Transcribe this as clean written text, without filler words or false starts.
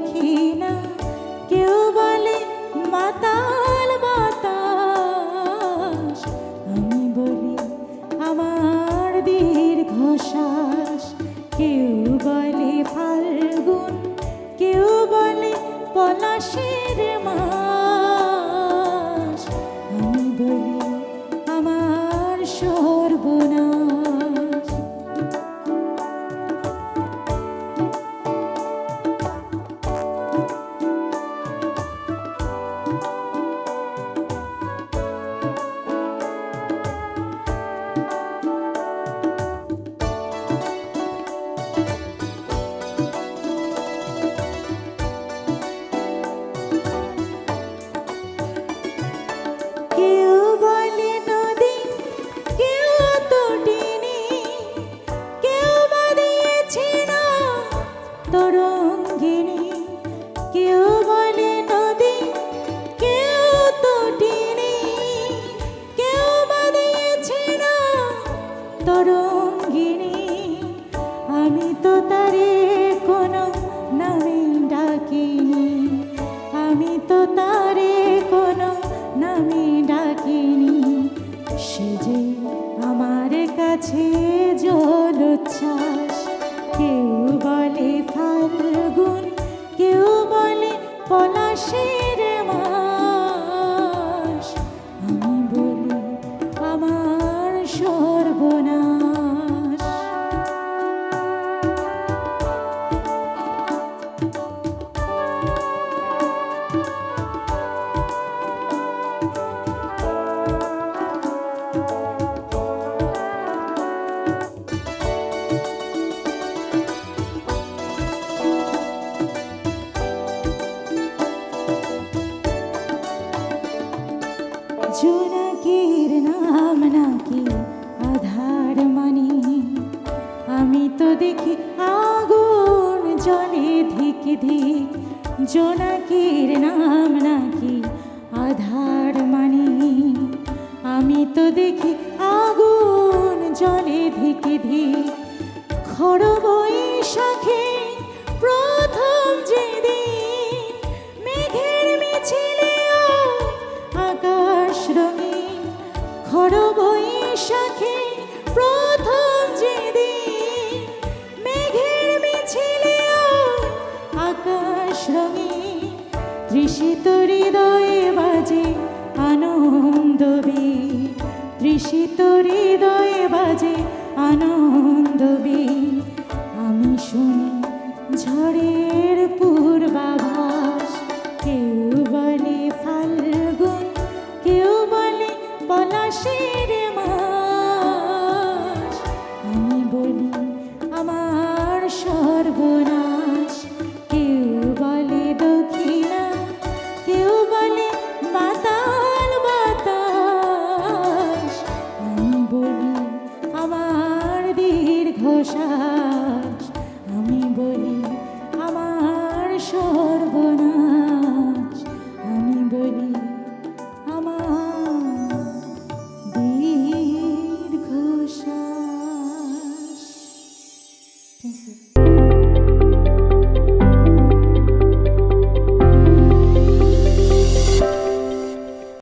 দেখি না, কেউ বলে মাতাল বাতাস, আমি বলি আমার দীর্ঘশ্বাস। কেউ বলে ফাল্গুন, কেউ বলে পলাশের মাস, আমি বলি আমার সর্বনাশ। কেউ বলে নদী, কেউ তটিনী, কেউ বা দিয়েছে না তরঙ্গিনী। কেউ বলে নদী, কেউ তটিনী, কেউ বা দিয়েছে না তরঙ্গিনী। আমি তো তারে কোনো নামে ডাকিনি, আমি তো তারে কোনো নামে ডাকিনি। সে যে আমার কাছে জলোচ্ছ্বাস। কেউ বলে ফাল্গুন, কেউ বলে পলাশের মাস, আমি বলি আমার সর্বনাশ। জোনাকির নাম নাকি আধার মানি, আমি তো দেখি আগুন জলে ধিক ধিক। জোনাকির নাম নাকি আধার মানি, আমি তো দেখি আগুন জলে ধিক ধিক। খড় বৈশাখে প্রথম যেদিন মেঘের মিছিলে আকাশ রঙিন। খড় বৈশাখে প্রথম যেদিন মেঘের মিছিলে আকাশ রঙিন। তৃষিত হৃদয়ে বাজে আনন্দবীণ, তৃষিত হৃদয়ে বাজে আনন্দবীণ। আমি শুনি ঝড়ের পূর্বাভাস। কেউ বলে ফাল্গুন, কেউ বলে পলাশের মাস, আমি বলি আমার সর্বনাশ। কেউ বলে দক্ষিণা, কেউ বলে মাতাল বাতাস, আমি বলি আমার দীর্ঘশ্বাস, আমি বলি আমার সর্বনাশ।